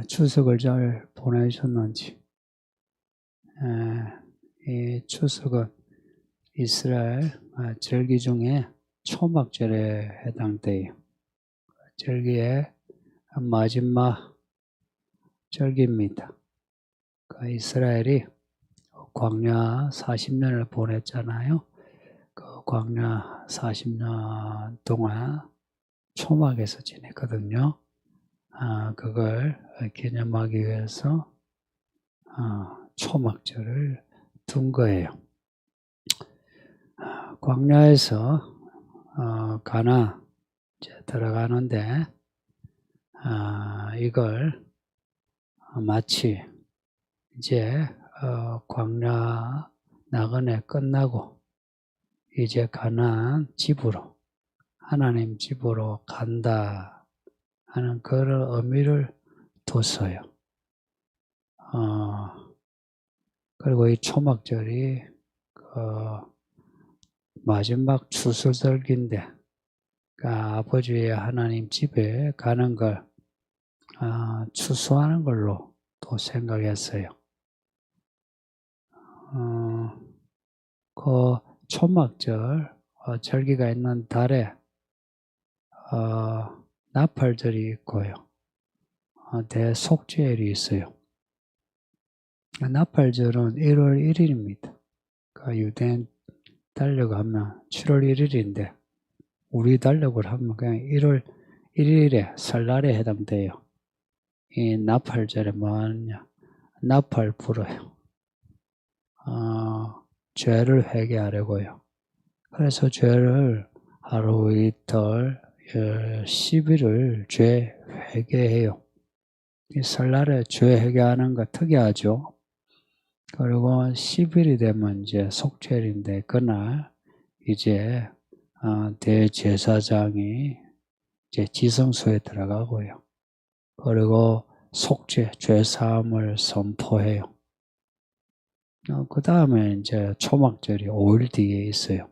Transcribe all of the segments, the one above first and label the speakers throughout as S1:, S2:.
S1: 추석을 잘 보내셨는지. 이 추석은 이스라엘 절기 중에 초막절에 해당돼요. 절기의 마지막 절기입니다. 이스라엘이 광야 40년을 보냈잖아요. 그 광야 40년 동안 초막에서 지냈거든요. 그걸 기념하기 위해서 초막절을 둔 거예요. 광야에서 가나안 들어가는데 이걸 마치 이제 광야 나그네 끝나고 이제 가나안 집으로, 하나님 집으로 간다 하는 그런 의미를 뒀어요. 그리고 이 초막절이 마지막 추수절기인데 아버지의 하나님 집에 가는 걸 추수하는 걸로 또 생각했어요. 그 초막절 절기가 있는 달에 나팔절이 있고요. 대속죄일이 있어요. 나팔절은 1월 1일입니다. 유대인 달력을 하면 7월 1일인데 우리 달력을 하면 그냥 1월 1일에 설날에 해당돼요. 이 나팔절에 뭐하느냐? 나팔 불어요. 죄를 회개하려고요. 그래서 죄를 하루 이틀 10일을 죄 회개해요. 이 설날에 죄 회개하는 거 특이하죠. 그리고 10일이 되면 이제 속죄일인데 그날 이제 대제사장이 이제 지성소에 들어가고요. 그리고 속죄, 죄사함을 선포해요. 그 다음에 이제 초막절이 5일 뒤에 있어요.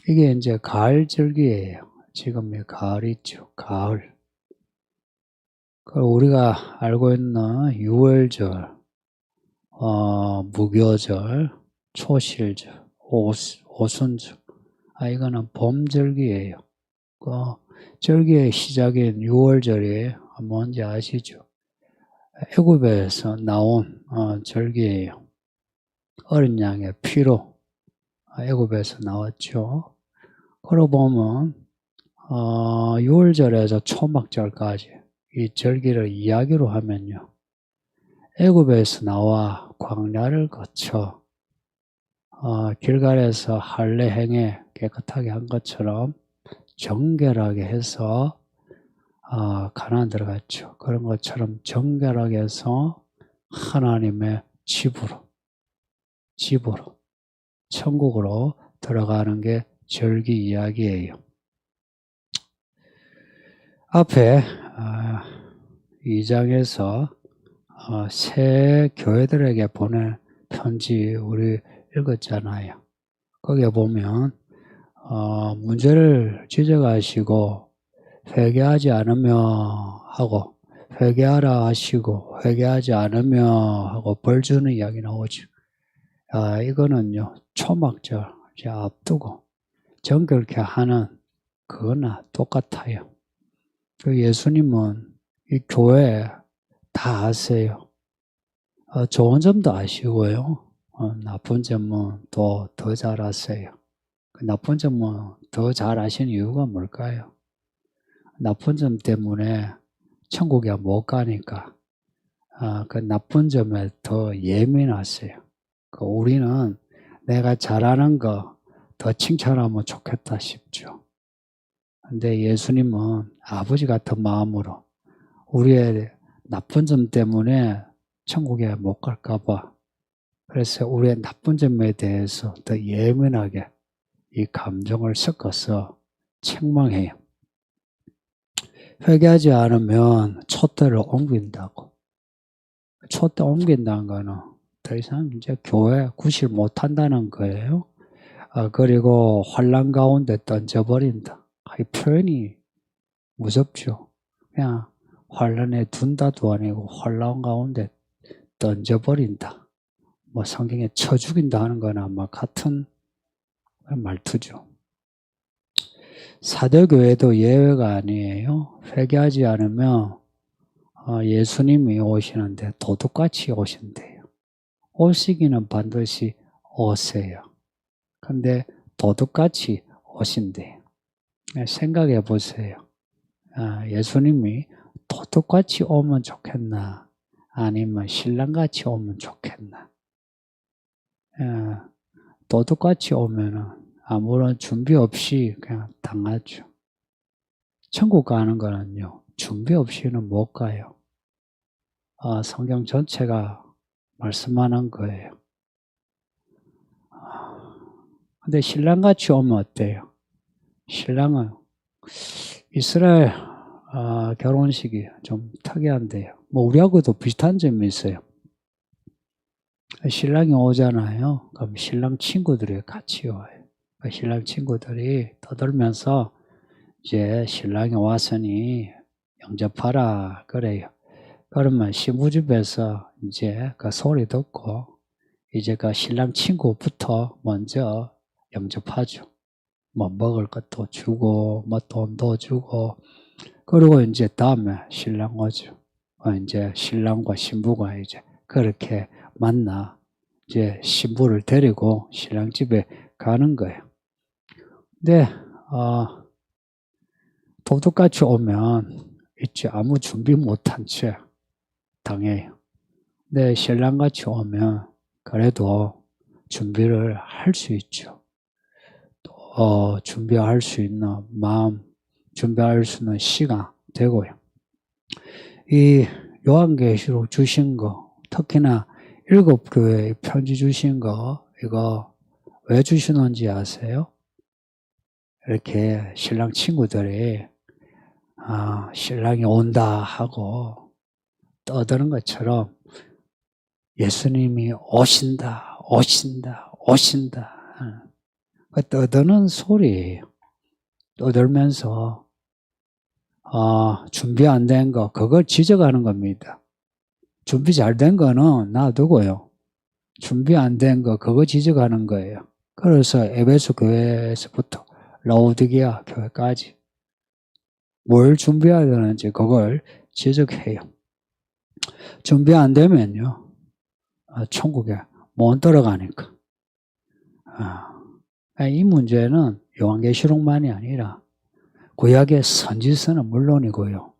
S1: 이게 이제 가을절기예요. 지금 가을 있죠. 가을. 우리가 알고 있는 유월절, 무교절, 초실절, 오순절. 이거는 봄절기예요. 절기의 시작인 유월절이 뭔지 아시죠? 애굽에서 나온 절기예요. 어린 양의 피로 애굽에서 나왔죠. 그러고 보면 6월절에서 초막절까지 이 절기를 이야기로 하면요. 애굽에서 나와 광야를 거쳐 길갈에서 할례 행에 깨끗하게 한 것처럼 정결하게 해서 가나안 들어갔죠. 그런 것처럼 정결하게 해서 하나님의 집으로 천국으로 들어가는 게 절기 이야기예요. 앞에 2장에서 새 교회들에게 보낸 편지 우리 읽었잖아요. 거기에 보면 문제를 지적하시고 회개하지 않으며 하고 회개하라 하시고 회개하지 않으며 하고 벌 주는 이야기 나오죠. 이거는요 초막절 이제 앞두고 정결케 하는 그거나 똑같아요. 예수님은 이 교회 다 아세요. 좋은 점도 아시고요. 나쁜 점은 또 더 잘 아세요. 나쁜 점은 더 잘 아시는 이유가 뭘까요? 나쁜 점 때문에 천국에 못 가니까 그 나쁜 점에 더 예민하세요. 우리는 내가 잘하는 거 더 칭찬하면 좋겠다 싶죠. 근데 예수님은 아버지 같은 마음으로 우리의 나쁜 점 때문에 천국에 못 갈까 봐 그래서 우리의 나쁜 점에 대해서 더 예민하게 이 감정을 섞어서 책망해요. 회개하지 않으면 촛대를 옮긴다고. 촛대 옮긴다는 거는 더 이상 이제 교회 구실 못한다는 거예요. 그리고 환란 가운데 던져버린다. 이 표현이 무섭죠. 그냥 환란에 둔다도 아니고 환란 가운데 던져버린다. 뭐 성경에 쳐 죽인다 하는 건 아마 같은 말투죠. 사도교회도 예외가 아니에요. 회개하지 않으면 예수님이 오시는데 도둑같이 오신대요. 오시기는 반드시 오세요. 근데 도둑같이 오신대요. 생각해 보세요. 예수님이 도둑같이 오면 좋겠나? 아니면 신랑같이 오면 좋겠나? 도둑같이 오면은 아무런 준비 없이 그냥 당하죠. 천국 가는 거는요, 준비 없이는 못 가요. 성경 전체가 말씀하는 거예요. 근데 신랑같이 오면 어때요? 신랑은 이스라엘 결혼식이 좀 특이한데요. 뭐 우리하고도 비슷한 점이 있어요. 신랑이 오잖아요. 그럼 신랑 친구들이 같이 와요. 신랑 친구들이 떠들면서 이제 신랑이 왔으니 영접하라 그래요. 그러면 신부집에서 이제 그 소리 듣고 이제 그 신랑 친구부터 먼저 영접하죠. 뭐 먹을 것도 주고 뭐 돈도 주고 그리고 이제 다음에 신랑 오죠. 이제 신랑과 신부가 이제 그렇게 만나 이제 신부를 데리고 신랑 집에 가는 거예요. 근데 도둑같이 오면 있지 아무 준비 못한 채 당해요. 근데 신랑같이 오면 그래도 준비를 할 수 있죠. 준비할 수 있는 마음, 준비할 수 있는 시간 되고요. 이 요한계시록 주신 거, 특히나 7교회에 편지 주신 거, 이거 왜 주시는지 아세요? 이렇게 신랑 친구들이 신랑이 온다 하고 떠드는 것처럼 예수님이 오신다, 오신다, 오신다. 떠드는 소리예요. 떠들면서 준비 안 된 거, 그걸 지적하는 겁니다. 준비 잘 된 거는 놔두고요. 준비 안 된 거, 그거 지적하는 거예요. 그래서 에베소 교회에서부터 라오디게아 교회까지 뭘 준비해야 되는지 그걸 지적해요. 준비 안 되면요, 천국에 못 들어가니까. 이 문제는 요한계시록만이 아니라 구약의 선지서는 물론이고요.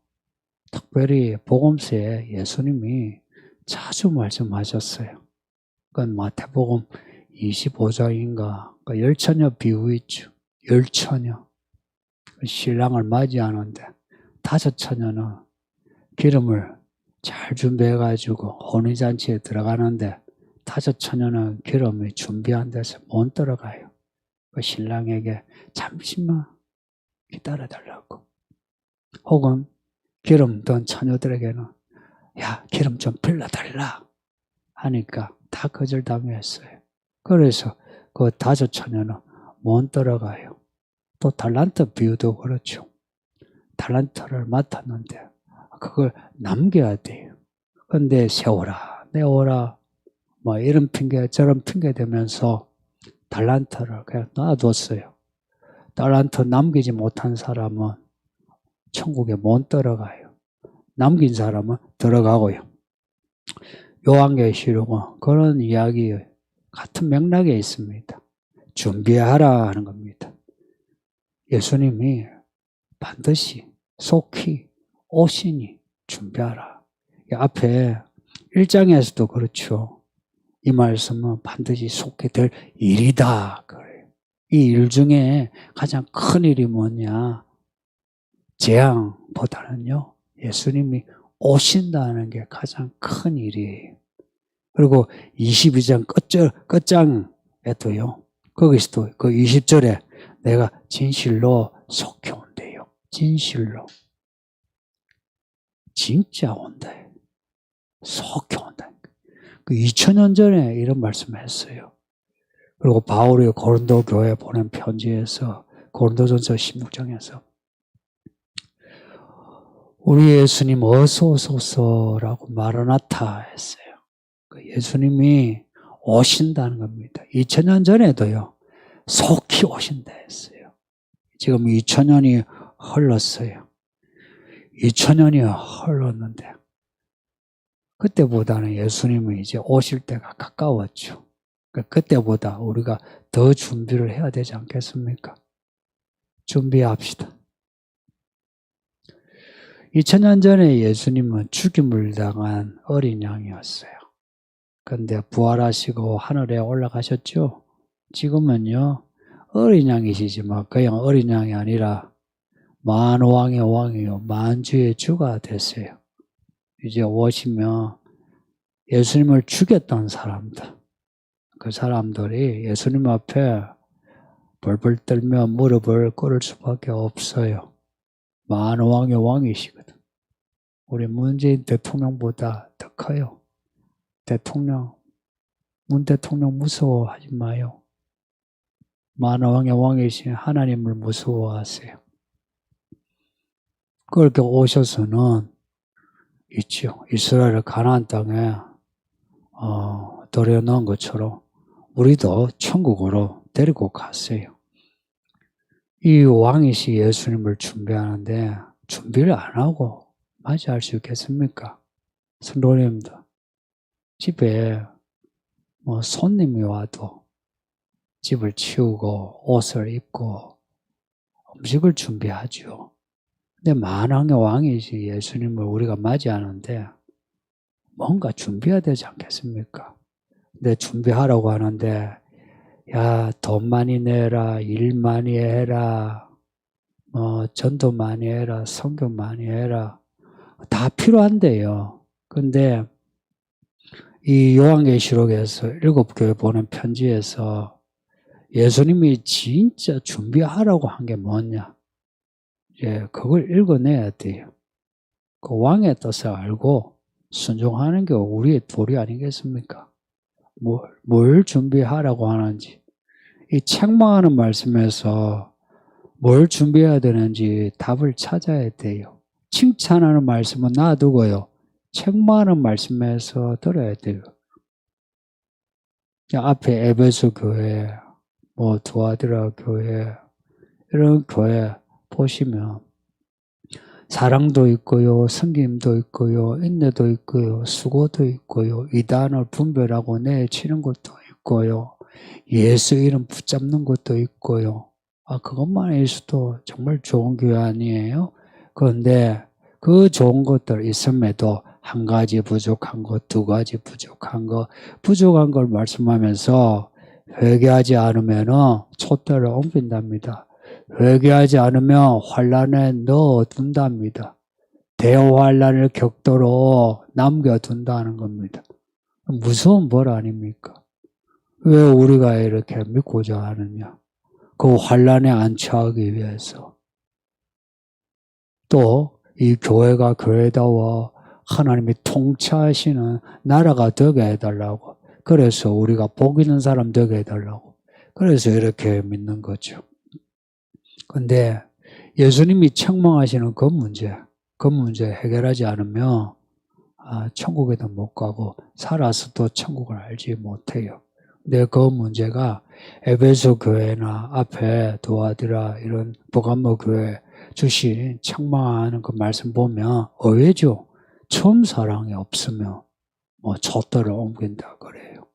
S1: 특별히 복음서에 예수님이 자주 말씀하셨어요. 그건 마태복음 25장인가 그 열처녀 비유 있죠. 열처녀. 신랑을 맞이하는데 5처녀는 기름을 잘 준비해가지고 혼인잔치에 들어가는데 5처녀는 기름이 준비 안 돼서 못 들어가요. 그 신랑에게 잠시만 기다려달라고. 혹은 기름 든 처녀들에게는 야 기름 좀 빌려달라 하니까 다 거절당했어요. 그래서 그 5처녀는 못 들어가요. 또 달란트 비유도 그렇죠. 달란트를 맡았는데 그걸 남겨야 돼요. 근데 세워라 내워라 뭐 이런 핑계 저런 핑계 대면서 달란트를 그냥 놔뒀어요. 달란트 남기지 못한 사람은 천국에 못 들어가요. 남긴 사람은 들어가고요. 요한계시록은 그런 이야기 같은 맥락에 있습니다. 준비하라 하는 겁니다. 예수님이 반드시 속히 오시니 준비하라. 앞에 1장에서도 그렇죠. 이 말씀은 반드시 속히 될 일이다. 그래요. 이 일 중에 가장 큰 일이 뭐냐? 재앙보다는요. 예수님이 오신다는 게 가장 큰 일이에요. 그리고 22장 끝장에도요. 거기서도 그 20절에 내가 진실로 속히 온대요. 진실로. 진짜 온다. 속히 온다. 그 2000년 전에 이런 말씀을 했어요. 그리고 바울이 고린도 교회에 보낸 편지에서 고린도전서 16장에서 우리 예수님 어서 오소서라고 마라나타 했어요. 예수님이 오신다는 겁니다. 2000년 전에도요. 속히 오신다 했어요. 지금 2000년이 흘렀어요. 2000년이 흘렀는데 그때보다는 예수님이 이제 오실 때가 가까웠죠. 그때보다 우리가 더 준비를 해야 되지 않겠습니까? 준비합시다. 2000년 전에 예수님은 죽임을 당한 어린 양이었어요. 그런데 부활하시고 하늘에 올라가셨죠? 지금은요, 어린 양이시지만 그냥 어린 양이 아니라 만왕의 왕이요, 만주의 주가 됐어요. 이제 오시면 예수님을 죽였던 사람들, 그 사람들이 예수님 앞에 벌벌 떨며 무릎을 꿇을 수밖에 없어요. 만왕의 왕이시거든. 우리 문재인 대통령보다 더 커요. 문 대통령 무서워하지 마요. 만왕의 왕이신 하나님을 무서워하세요. 그렇게 오셔서는 있죠. 이스라엘을 가나안 땅에 들여놓은 것처럼 우리도 천국으로 데리고 갔어요. 이 왕이시 예수님을 준비하는데 준비를 안 하고 맞이할 수 있겠습니까? 성도님들, 집에 손님이 와도 집을 치우고 옷을 입고 음식을 준비하죠. 근데 만왕의 왕이시 예수님을 우리가 맞이하는데 뭔가 준비해야 되지 않겠습니까? 근데 준비하라고 하는데 야, 돈 많이 내라, 일 많이 해라, 전도 많이 해라, 선교 많이 해라. 다 필요한데요. 근데 이 요한계시록에서 7교회 보낸 편지에서 예수님이 진짜 준비하라고 한 게 뭐냐? 예, 그걸 읽어내야 돼요. 그 왕의 뜻을 알고 순종하는 게 우리의 도리 아니겠습니까? 뭘 준비하라고 하는지. 이 책망하는 말씀에서 뭘 준비해야 되는지 답을 찾아야 돼요. 칭찬하는 말씀은 놔두고요. 책망하는 말씀에서 들어야 돼요. 앞에 에베소 교회, 두아드라 교회, 이런 교회 보시면 사랑도 있고요, 섬김도 있고요, 인내도 있고요, 수고도 있고요, 이단을 분별하고 내치는 것도 있고요, 예수 이름 붙잡는 것도 있고요. 그것만 있어도 정말 좋은 교회 아니에요? 그런데 그 좋은 것들 있음에도 한 가지 부족한 것, 두 가지 부족한 걸 말씀하면서 회개하지 않으면 촛대를 옮긴답니다. 회개하지 않으면 환란에 넣어둔답니다. 대환란을 격도로 남겨둔다는 겁니다. 무서운 벌 아닙니까? 왜 우리가 이렇게 믿고자 하느냐? 그 환란에 안 처하기 위해서. 또 이 교회가 교회다워 하나님이 통치하시는 나라가 되게 해달라고. 그래서 우리가 복 있는 사람 되게 해달라고. 그래서 이렇게 믿는 거죠. 근데 예수님이 책망하시는 그 문제 해결하지 않으면 천국에도 못 가고 살아서도 천국을 알지 못해요. 근데 그 문제가 에베소 교회나 앞에 도아드라 이런 보감모 교회 주신 책망하는 그 말씀 보면 의외죠. 처음 사랑이 없으면 촛대를 옮긴다 그래요.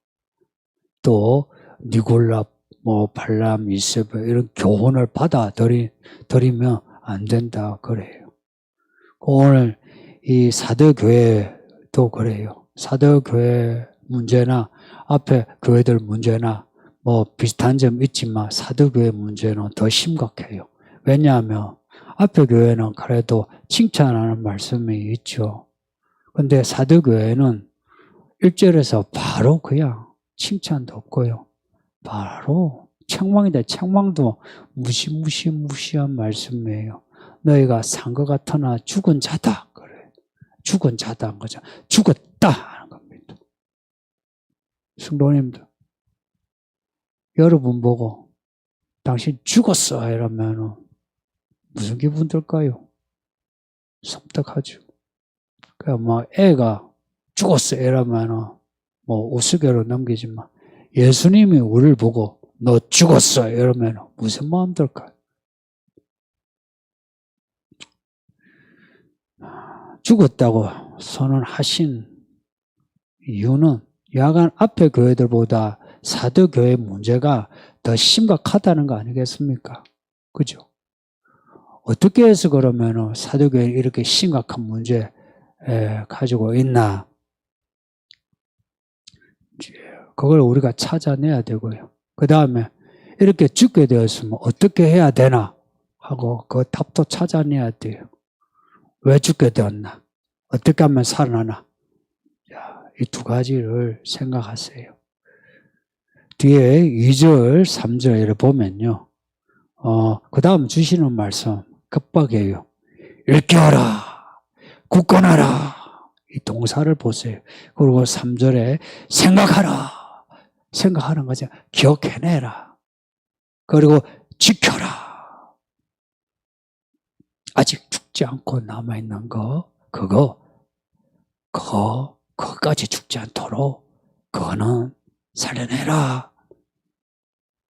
S1: 또 니골라 발람, 이세벨 이런 교훈을 받아들이면 안 된다 그래요. 오늘 이 사도교회도 그래요. 사도교회 문제나 앞에 교회들 문제나 비슷한 점 있지만 사도교회 문제는 더 심각해요. 왜냐하면 앞에 교회는 그래도 칭찬하는 말씀이 있죠. 근데 사도교회는 1절에서 바로 그냥 칭찬도 없고요. 바로 책망인데 책망도 무시한 말씀이에요. 너희가 산 것 같으나 죽은 자다 그래. 죽은 자다 한 거죠. 죽었다 하는 겁니다. 성도님들, 여러분 보고 당신 죽었어 이러면 무슨 기분 들까요? 섬뜩하죠. 뭐 애가 죽었어 이러면은 뭐 우스개로 넘기지만 예수님이 우리를 보고 너 죽었어 이러면 무슨 마음 들까요? 죽었다고 선언하신 이유는 야간 앞에 교회들보다 사도교회 문제가 더 심각하다는 거 아니겠습니까? 그죠? 어떻게 해서 그러면 사도교회는 이렇게 심각한 문제 가지고 있나? 그걸 우리가 찾아내야 되고요. 그 다음에 이렇게 죽게 되었으면 어떻게 해야 되나 하고 그 답도 찾아내야 돼요. 왜 죽게 되었나? 어떻게 하면 살아나나? 이 두 가지를 생각하세요. 뒤에 2절, 3절을 보면요. 그 다음 주시는 말씀 급박해요. 일깨어라, 굳건하라. 이 동사를 보세요. 그리고 3절에 생각하라. 생각하는 거죠. 기억해내라. 그리고 지켜라. 아직 죽지 않고 남아있는 거, 그거까지 죽지 않도록 그거는 살려내라.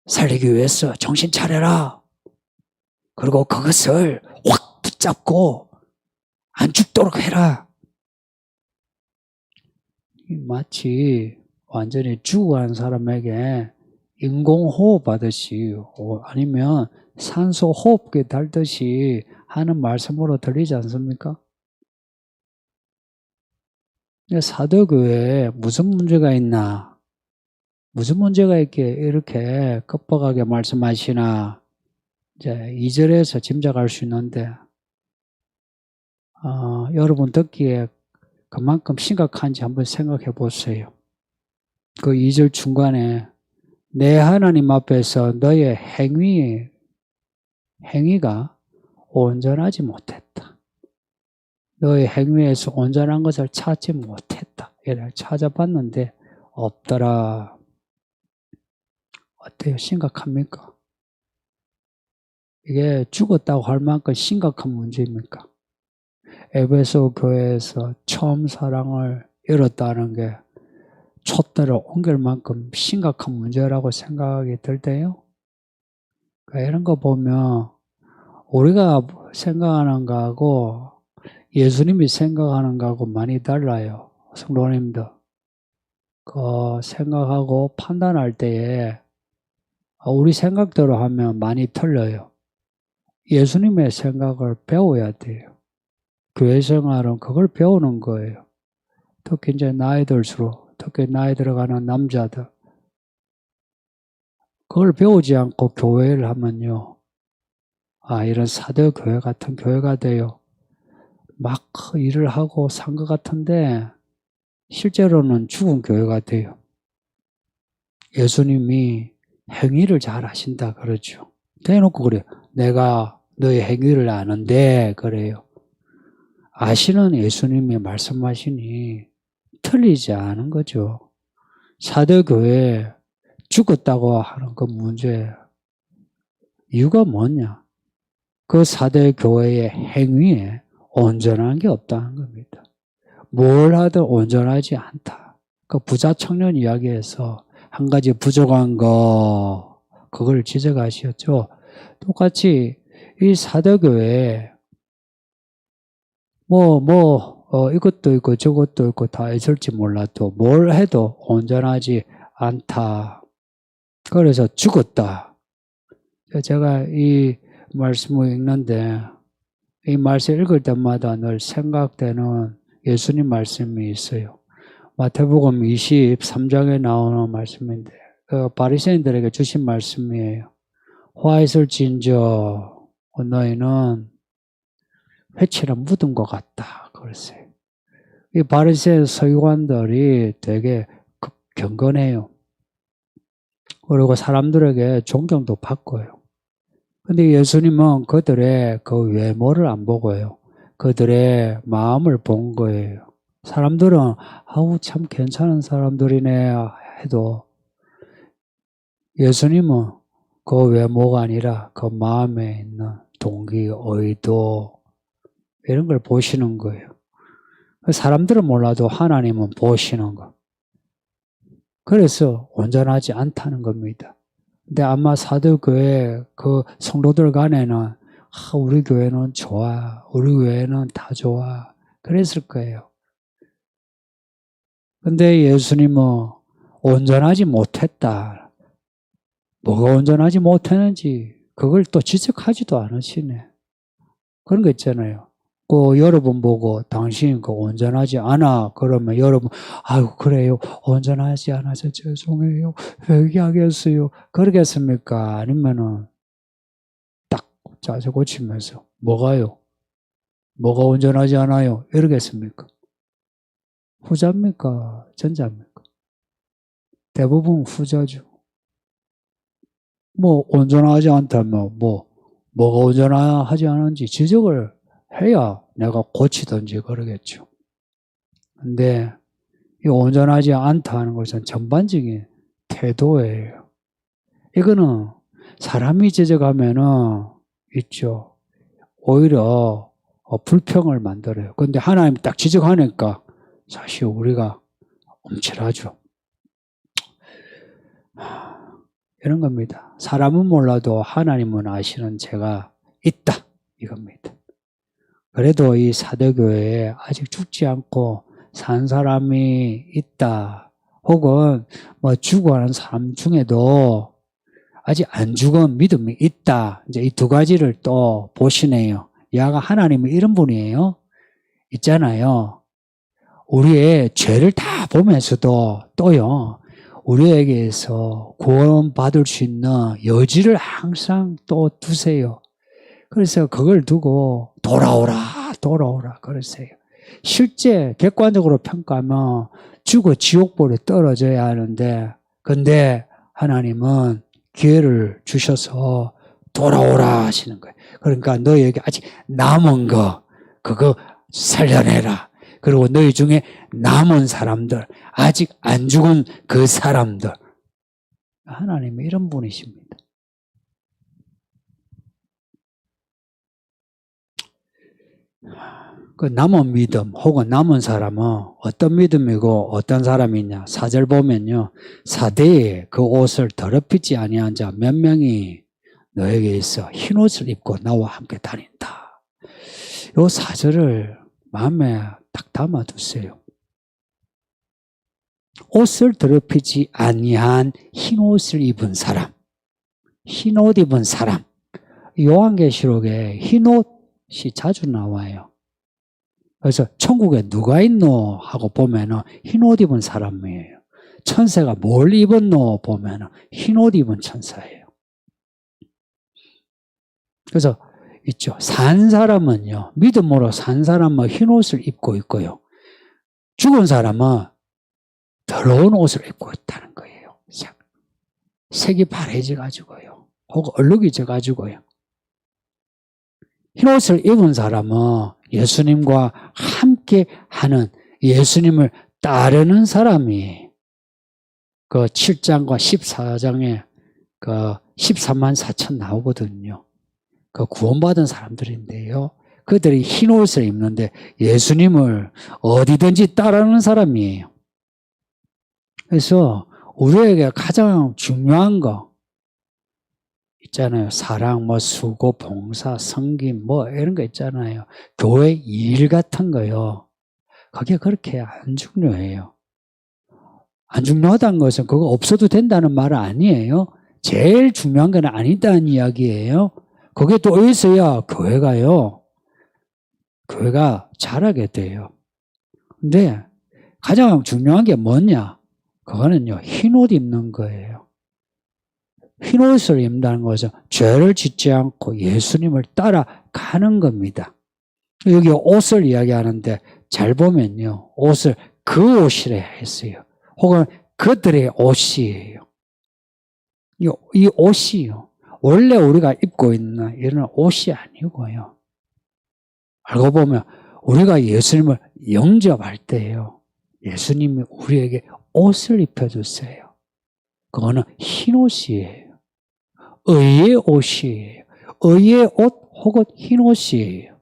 S1: 살리기 위해서 정신 차려라. 그리고 그것을 확 붙잡고 안 죽도록 해라. 마치 완전히 죽어간 사람에게 인공호흡 하듯이 아니면 산소 호흡기 달듯이 하는 말씀으로 들리지 않습니까? 사도교회에 무슨 문제가 있나? 무슨 문제가 있게 이렇게 급박하게 말씀하시나? 이제 2절에서 짐작할 수 있는데 여러분 듣기에 그만큼 심각한지 한번 생각해 보세요. 그 2절 중간에 내 하나님 앞에서 너의 행위가 온전하지 못했다. 너의 행위에서 온전한 것을 찾지 못했다. 이를 찾아봤는데 없더라. 어때요? 심각합니까? 이게 죽었다고 할 만큼 심각한 문제입니까? 에베소 교회에서 처음 사랑을 잃었다는 게 촛대를 옮길 만큼 심각한 문제라고 생각이 들 때요. 그러니까 이런 거 보면 우리가 생각하는 거하고 예수님이 생각하는 거하고 많이 달라요. 성도님들. 그 생각하고 판단할 때에 우리 생각대로 하면 많이 틀려요. 예수님의 생각을 배워야 돼요. 교회 생활은 그걸 배우는 거예요. 특히 이제 나이 들수록, 특히 나이 들어가는 남자들. 그걸 배우지 않고 교회를 하면요. 이런 사도교회 같은 교회가 돼요. 막 일을 하고 산 것 같은데 실제로는 죽은 교회가 돼요. 예수님이 행위를 잘 하신다 그러죠. 대놓고 그래요. 내가 너의 행위를 아는데 그래요. 아시는 예수님이 말씀하시니 틀리지 않은 거죠. 사도교회 죽었다고 하는 그 문제 이유가 뭐냐? 그 사도교회의 행위에 온전한 게 없다는 겁니다. 뭘 하든 온전하지 않다. 그 부자 청년 이야기에서 한 가지 부족한 거 그걸 지적하셨죠. 똑같이 이 사도교회에 이것도 있고 저것도 있고 다 있을지 몰라도 뭘 해도 온전하지 않다. 그래서 죽었다. 제가 이 말씀을 읽는데 이 말씀 읽을 때마다 늘 생각되는 예수님 말씀이 있어요. 마태복음 23장에 나오는 말씀인데 바리새인들에게 주신 말씀이에요. 화 있을진저 너희는 회칠한 묻은 것 같다. 그랬어요. 이 바리새인 서기관들이 되게 경건해요. 그리고 사람들에게 존경도 받고요. 근데 예수님은 그들의 그 외모를 안 보고요. 그들의 마음을 본 거예요. 사람들은 참 괜찮은 사람들이네 해도 예수님은 그 외모가 아니라 그 마음에 있는 동기, 의도 이런 걸 보시는 거예요. 사람들은 몰라도 하나님은 보시는 거. 그래서 온전하지 않다는 겁니다. 근데 아마 사도교회 그 성도들 간에는 우리 교회는 좋아, 우리 교회는 다 좋아 그랬을 거예요. 근데 예수님은 온전하지 못했다. 뭐가 온전하지 못했는지 그걸 또 지적하지도 않으시네. 그런 거 있잖아요. 그 여러분 보고 당신 그 온전하지 않아 그러면 여러분 아이고 그래요 온전하지 않아서 죄송해요 회개하겠어요 그러겠습니까? 아니면은 딱 자세 고치면서 뭐가요? 뭐가 온전하지 않아요? 이러겠습니까? 후자입니까? 전자입니까? 대부분 후자죠. 뭐 온전하지 않다면 뭐가 온전하지 않은지 지적을 해야 내가 고치든지 그러겠죠. 근데 이 온전하지 않다는 것은 전반적인 태도예요. 이거는 사람이 지적하면은 있죠. 오히려 불평을 만들어요. 근데 하나님 딱 지적하니까 사실 우리가 움찔하죠. 이런 겁니다. 사람은 몰라도 하나님은 아시는 죄가 있다. 이겁니다. 그래도 이 사도교회에 아직 죽지 않고 산 사람이 있다. 혹은 뭐 죽어가는 사람 중에도 아직 안 죽은 믿음이 있다. 이제 이 두 가지를 또 보시네요. 야가 하나님은 이런 분이에요. 있잖아요. 우리의 죄를 다 보면서도 또요. 우리에게서 구원받을 수 있는 여지를 항상 또 두세요. 그래서 그걸 두고 돌아오라 그러세요. 실제 객관적으로 평가하면 죽어 지옥불에 떨어져야 하는데 근데 하나님은 기회를 주셔서 돌아오라 하시는 거예요. 그러니까 너희에게 아직 남은 거 그거 살려내라. 그리고 너희 중에 남은 사람들 아직 안 죽은 그 사람들 하나님은 이런 분이십니다. 그 남은 믿음 혹은 남은 사람은 어떤 믿음이고 어떤 사람이냐 4절 보면요. 사대에 그 옷을 더럽히지 아니한 자 몇 명이 너에게 있어 흰 옷을 입고 나와 함께 다닌다. 요 4절을 마음에 딱 담아두세요. 옷을 더럽히지 아니한 흰 옷을 입은 사람, 흰 옷 입은 사람. 요한계시록에 흰 옷이 자주 나와요. 그래서 천국에 누가 있노 하고 보면은 흰 옷 입은 사람이에요. 천사가 뭘 입었노 보면은 흰 옷 입은 천사예요. 그래서 있죠. 산 사람은요, 믿음으로 산 사람은 흰 옷을 입고 있고요. 죽은 사람은 더러운 옷을 입고 있다는 거예요. 색이 바래져가지고요. 혹은 얼룩이져가지고요. 흰 옷을 입은 사람은 예수님과 함께 하는 예수님을 따르는 사람이 그 7장과 14장에 그 13만 4천 나오거든요. 그 구원받은 사람들인데요. 그들이 흰 옷을 입는데 예수님을 어디든지 따르는 사람이에요. 그래서 우리에게 가장 중요한 거 있잖아요. 사랑, 수고, 봉사, 섬김, 이런 거 있잖아요. 교회 일 같은 거요. 그게 그렇게 안 중요해요. 안 중요하다는 것은 그거 없어도 된다는 말은 아니에요. 제일 중요한 건 아니다는 이야기예요. 그게 또 있어야 교회가 잘하게 돼요. 근데 가장 중요한 게 뭐냐? 그거는요, 흰 옷 입는 거예요. 흰 옷을 입는다는 것은 죄를 짓지 않고 예수님을 따라가는 겁니다. 여기 옷을 이야기하는데 잘 보면요. 옷을 그 옷이라 했어요. 혹은 그들의 옷이에요. 이 옷이요. 원래 우리가 입고 있는 이런 옷이 아니고요. 알고 보면 우리가 예수님을 영접할 때요. 예수님이 우리에게 옷을 입혀주세요. 그거는 흰 옷이에요. 의의 옷이에요. 의의 옷 혹은 흰 옷이에요.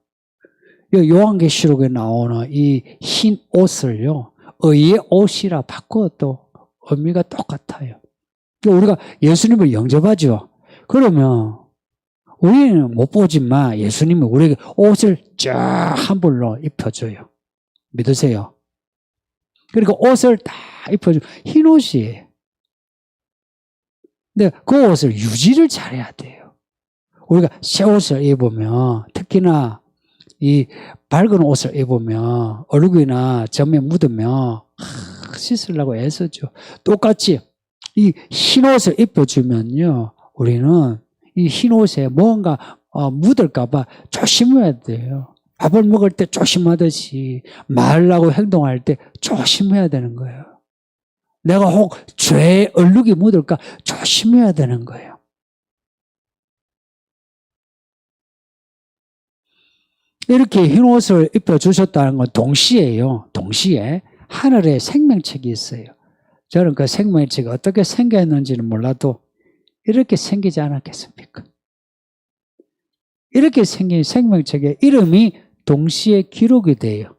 S1: 요한계시록에 나오는 이 흰 옷을요, 의의 옷이라 바꿔도 의미가 똑같아요. 우리가 예수님을 영접하죠. 그러면 우리는 못 보지만 예수님은 우리에게 옷을 쫙 한 벌로 입혀줘요. 믿으세요? 그러니까 옷을 다 입혀줘. 흰 옷이에요. 근데 그 옷을 유지를 잘해야 돼요. 우리가 새 옷을 입으면, 특히나 이 밝은 옷을 입으면 얼굴이나 점에 묻으면 씻으려고 애쓰죠. 똑같이 이 흰 옷을 입혀주면요, 우리는 이 흰 옷에 뭔가 묻을까봐 조심해야 돼요. 밥을 먹을 때 조심하듯이 말하고 행동할 때 조심해야 되는 거예요. 내가 혹 죄의 얼룩이 묻을까 조심해야 되는 거예요. 이렇게 흰 옷을 입혀주셨다는 건 동시에요. 동시에 하늘에 생명책이 있어요. 저는 그 생명책이 어떻게 생겼는지는 몰라도 이렇게 생기지 않았겠습니까? 이렇게 생긴 생명책의 이름이 동시에 기록이 돼요.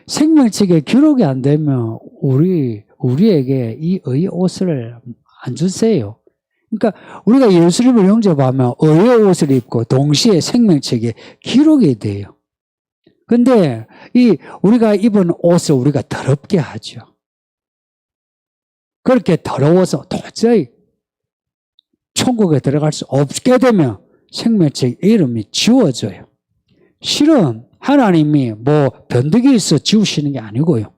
S1: 생명책에 기록이 안 되면 우리에게 이 의의 옷을 안 주세요. 그러니까 우리가 예수님을 영접하면 의의 옷을 입고 동시에 생명책에 기록이 돼요. 근데 우리가 입은 옷을 우리가 더럽게 하죠. 그렇게 더러워서 도저히 천국에 들어갈 수 없게 되면 생명책 이름이 지워져요. 실은 하나님이 뭐 변덕이 있어 지우시는 게 아니고요.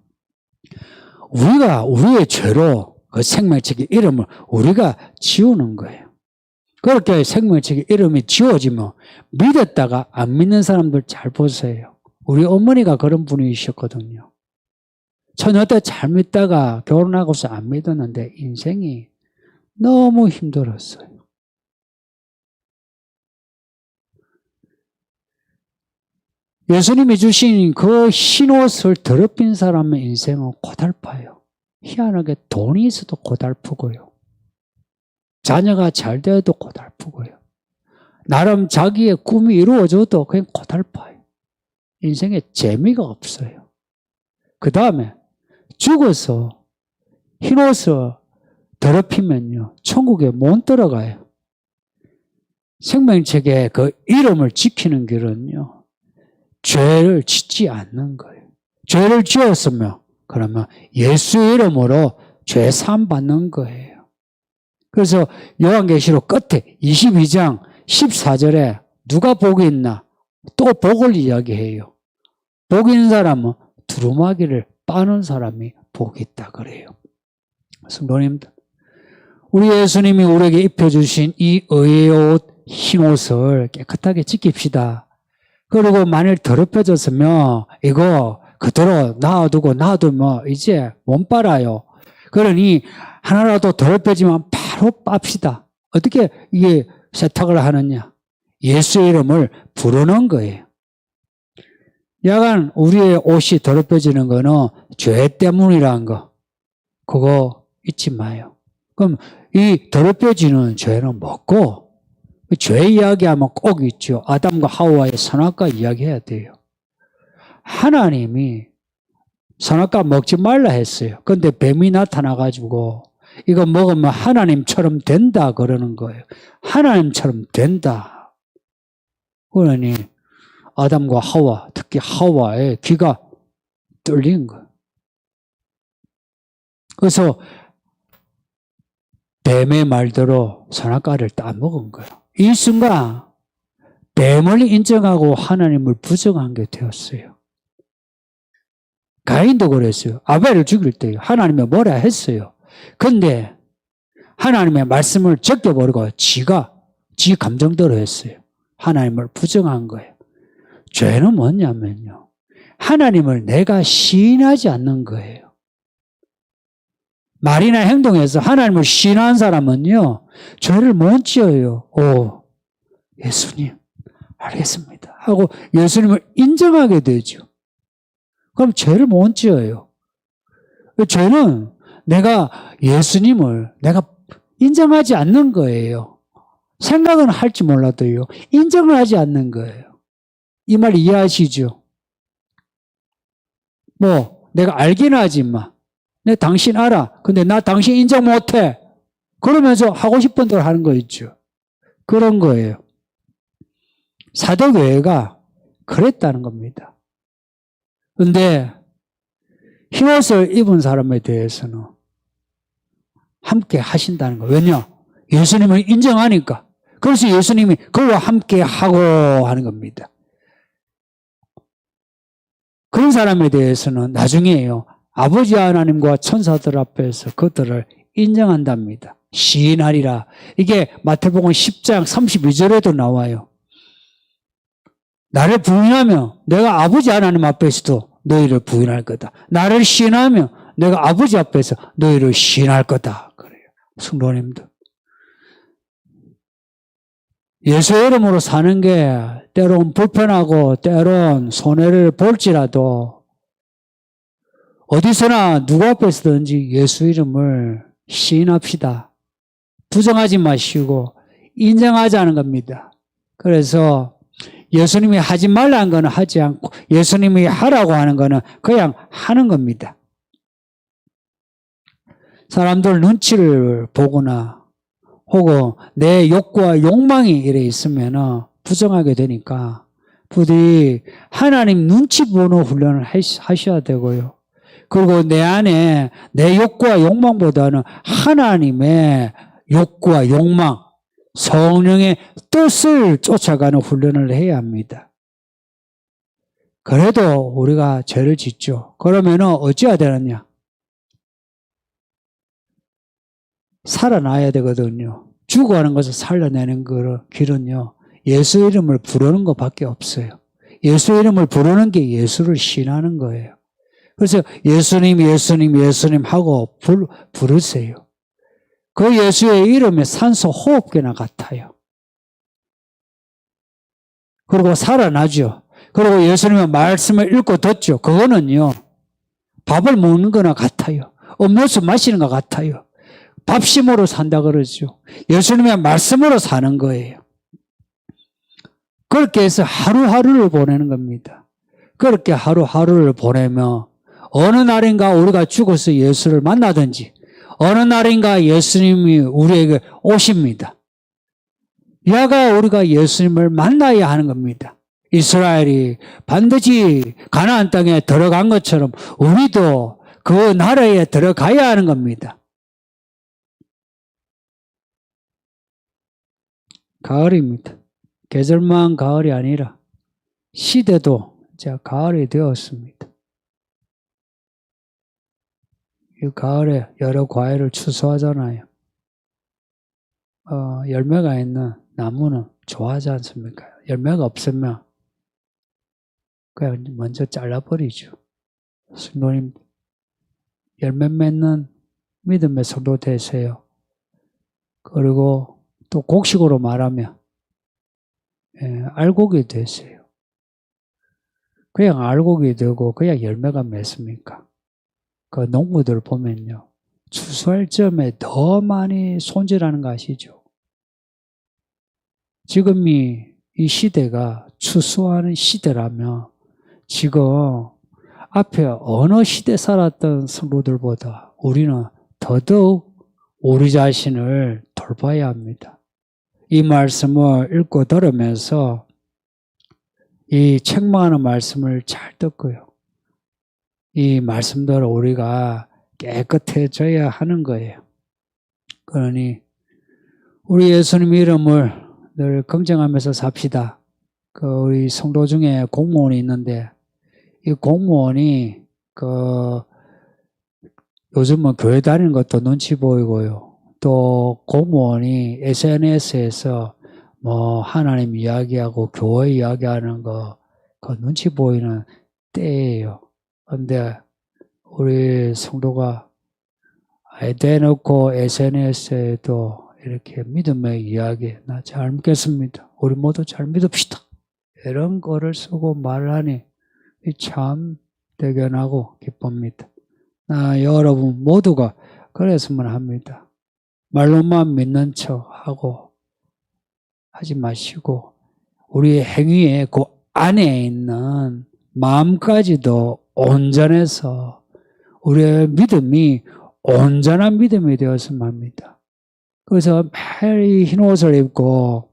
S1: 우리가 우리의 죄로 그 생명책의 이름을 우리가 지우는 거예요. 그렇게 생명책의 이름이 지워지면 믿었다가 안 믿는 사람들 잘 보세요. 우리 어머니가 그런 분이셨거든요. 처녀 때 잘 믿다가 결혼하고서 안 믿었는데 인생이 너무 힘들었어요. 예수님이 주신 그 흰옷을 더럽힌 사람의 인생은 고달파요. 희한하게 돈이 있어도 고달프고요. 자녀가 잘 돼도 고달프고요. 나름 자기의 꿈이 이루어져도 그냥 고달파요. 인생에 재미가 없어요. 그 다음에 죽어서 흰옷을 더럽히면요, 천국에 못 들어가요. 생명책의 그 이름을 지키는 길은요, 죄를 짓지 않는 거예요. 죄를 지었으면 그러면 예수의 이름으로 죄 사함 받는 거예요. 그래서 요한계시록 끝에 22장 14절에 누가 복이 있나? 또 복을 이야기해요. 복 있는 사람은 두루마기를 빠는 사람이 복이 있다 그래요. 성도님들, 우리 예수님이 우리에게 입혀주신 이 의의 옷, 흰 옷을 깨끗하게 지킵시다. 그리고 만일 더럽혀졌으면 이거 그대로 놔두면 이제 못 빨아요. 그러니 하나라도 더럽혀지면 바로 빱시다. 어떻게 이게 세탁을 하느냐? 예수의 이름을 부르는 거예요. 야간 우리의 옷이 더럽혀지는 거는 죄 때문이라는 거, 그거 잊지 마요. 그럼 이 더럽혀지는 죄는 뭐고? 죄 이야기하면 꼭 있죠. 아담과 하와의 선악과 이야기해야 돼요. 하나님이 선악과 먹지 말라 했어요. 그런데 뱀이 나타나가지고 이거 먹으면 하나님처럼 된다 그러는 거예요. 하나님처럼 된다. 그러니 아담과 하와, 특히 하와의 귀가 뚫린 거예요. 그래서 뱀의 말대로 선악과를 따먹은 거예요. 이 순간 뱀을 인정하고 하나님을 부정한 게 되었어요. 가인도 그랬어요. 아벨을 죽일 때요. 하나님이 뭐라 했어요. 근데 하나님의 말씀을 적겨버리고 지 감정대로 했어요. 하나님을 부정한 거예요. 죄는 뭐냐면요, 하나님을 내가 시인하지 않는 거예요. 말이나 행동에서 하나님을 시인한 사람은요, 죄를 못 지어요. 오, 예수님, 알겠습니다 하고 예수님을 인정하게 되죠. 그럼 죄를 못 지어요. 죄는 내가 예수님을 내가 인정하지 않는 거예요. 생각은 할지 몰라도요, 인정을 하지 않는 거예요. 이 말 이해하시죠? 뭐 내가 알긴 하지만 내 당신 알아. 근데 나 당신 인정 못해. 그러면서 하고 싶은 대로 하는 거 있죠. 그런 거예요. 사도교회가 그랬다는 겁니다. 근데 흰옷을 입은 사람에 대해서는 함께 하신다는 거예요. 왜냐? 예수님을 인정하니까. 그래서 예수님이 그와 함께 하고 하는 겁니다. 그런 사람에 대해서는 나중에요. 아버지 하나님과 천사들 앞에서 그들을 인정한답니다. 시인하리라. 이게 마태복음 10장 32절에도 나와요. 나를 부인하면 내가 아버지 하나님 앞에서도 너희를 부인할 거다. 나를 시인하면 내가 아버지 앞에서 너희를 시인할 거다. 그래요. 성도님들. 예수의 이름으로 사는 게 때론 불편하고 때론 손해를 볼지라도 어디서나 누구 앞에서든지 예수 이름을 시인합시다. 부정하지 마시고 인정하자는 겁니다. 그래서 예수님이 하지 말라는 거는 하지 않고 예수님이 하라고 하는 거는 그냥 하는 겁니다. 사람들 눈치를 보거나 혹은 내 욕구와 욕망이 이래 있으면 부정하게 되니까 부디 하나님 눈치 보는 훈련을 하셔야 되고요. 그리고 내 안에 내 욕구와 욕망보다는 하나님의 욕구와 욕망, 성령의 뜻을 쫓아가는 훈련을 해야 합니다. 그래도 우리가 죄를 짓죠. 그러면 어찌해야 되느냐? 살아나야 되거든요. 죽어가는 것을 살려내는 길은요. 예수 이름을 부르는 것밖에 없어요. 예수 이름을 부르는 게 예수를 신하는 거예요. 그래서 예수님, 예수님, 예수님 하고 부르세요. 그 예수의 이름에 산소 호흡기나 같아요. 그리고 살아나죠. 그리고 예수님의 말씀을 읽고 듣죠. 그거는요. 밥을 먹는 거나 같아요. 음료수 마시는 것 같아요. 밥심으로 산다 그러죠. 예수님의 말씀으로 사는 거예요. 그렇게 해서 하루하루를 보내는 겁니다. 그렇게 하루하루를 보내면 어느 날인가 우리가 죽어서 예수를 만나든지 어느 날인가 예수님이 우리에게 오십니다. 야가 우리가 예수님을 만나야 하는 겁니다. 이스라엘이 반드시 가나안 땅에 들어간 것처럼 우리도 그 나라에 들어가야 하는 겁니다. 가을입니다. 계절만 가을이 아니라 시대도 이제 가을이 되었습니다. 이 가을에 여러 과일을 추수하잖아요. 열매가 있는 나무는 좋아하지 않습니까? 열매가 없으면 그냥 먼저 잘라버리죠. 성도님, 열매 맺는 믿음의 성도 되세요. 그리고 또 곡식으로 말하면 알곡이 되세요. 그냥 알곡이 되고 그냥 열매가 맺습니까? 그 농부들 보면요. 추수할 점에 더 많이 손질하는 거 아시죠? 지금이 이 시대가 추수하는 시대라면 지금 앞에 어느 시대 살았던 성도들보다 우리는 더더욱 우리 자신을 돌봐야 합니다. 이 말씀을 읽고 들으면서 이 책망하는 말씀을 잘 듣고요. 이 말씀대로 우리가 깨끗해져야 하는 거예요. 그러니 우리 예수님 이름을 늘 긍정하면서 삽시다. 우리 성도 중에 공무원이 있는데 이 공무원이 요즘은 교회 다니는 것도 눈치 보이고요. 또 공무원이 SNS에서 뭐 하나님 이야기하고 교회 이야기하는 거 그 눈치 보이는 때예요. 근데 우리 성도가 대놓고 SNS에도 이렇게 믿음의 이야기 나 잘 믿겠습니다. 우리 모두 잘 믿읍시다. 이런 거를 쓰고 말하니 참 대견하고 기쁩니다. 여러분 모두가 그랬으면 합니다. 말로만 믿는 척하고 하지 마시고 우리의 행위에 그 안에 있는 마음까지도 온전해서 우리의 믿음이 온전한 믿음이 되었으면 합니다. 그래서 매일 흰 옷을 입고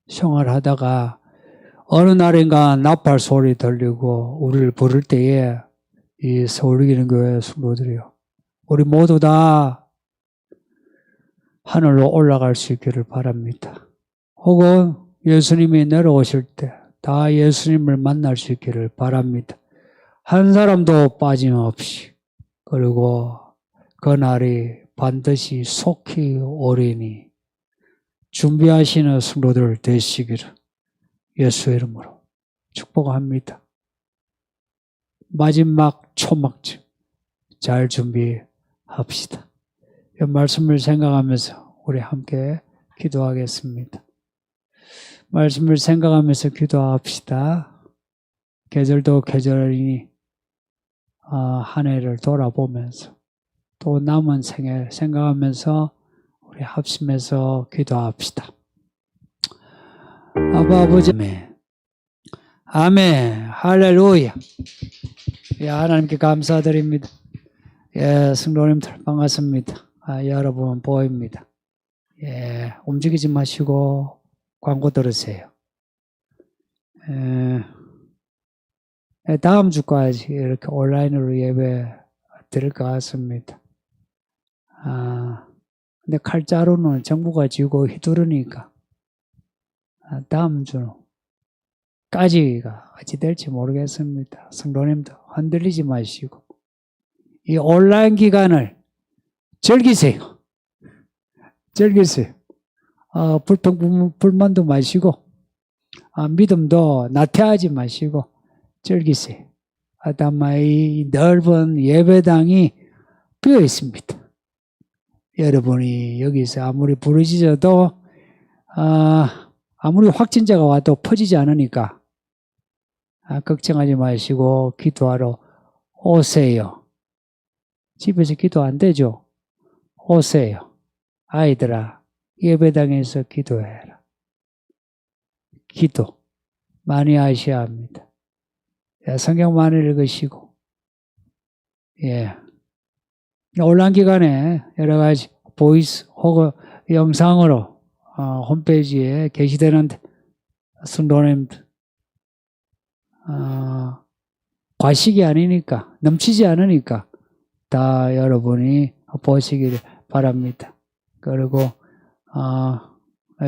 S1: 생활하다가 어느 날인가 나팔 소리 들리고 우리를 부를 때에 이 서울기는 교회 성도들이요, 우리 모두 다 하늘로 올라갈 수 있기를 바랍니다. 혹은 예수님이 내려오실 때 다 예수님을 만날 수 있기를 바랍니다. 한 사람도 빠짐없이. 그리고 그 날이 반드시 속히 오리니 준비하시는 성도들 되시기를 예수의 이름으로 축복합니다. 마지막 초막쯤 잘 준비합시다. 이 말씀을 생각하면서 우리 함께 기도하겠습니다. 말씀을 생각하면서 기도합시다. 계절도 계절이니 한 해를 돌아보면서 또 남은 생애 생각하면서 우리 합심해서 기도합시다. 아바 아버지, 아멘, 할렐루야. 예, 하나님께 감사드립니다. 예, 성도님들 반갑습니다. 여러분 보입니다. 예, 움직이지 마시고 광고 들으세요. 다음 주까지 이렇게 온라인으로 예배 드릴 것 같습니다. 근데 칼자루는 정부가 쥐고 휘두르니까 다음 주까지가 어찌 될지 모르겠습니다. 성도님들 흔들리지 마시고 이 온라인 기간을 즐기세요. 즐기세요. 불만도 마시고 믿음도 나태하지 마시고 즐기세요. 아담마의 넓은 예배당이 비어 있습니다. 여러분이 여기서 아무리 부르짖어도 아무리 확진자가 와도 퍼지지 않으니까 걱정하지 마시고 기도하러 오세요. 집에서 기도 안 되죠? 오세요. 아이들아, 예배당에서 기도해라. 기도 많이 하셔야 합니다. 성경 많이 읽으시고, 예. 온라인 기간에 여러 가지 보이스 혹은 영상으로 홈페이지에 게시되는 성도님들 과식이 아니니까, 넘치지 않으니까 다 여러분이 보시기를 바랍니다. 그리고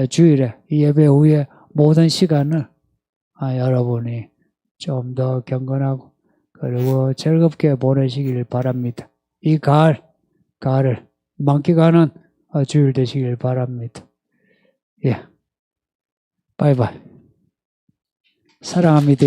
S1: 주일에 예배 후에 모든 시간을 여러분이 좀 더 경건하고 그리고 즐겁게 보내시길 바랍니다. 이 가을을 만끽하는 주일 되시길 바랍니다. 예, 바이바이. 사랑합니다.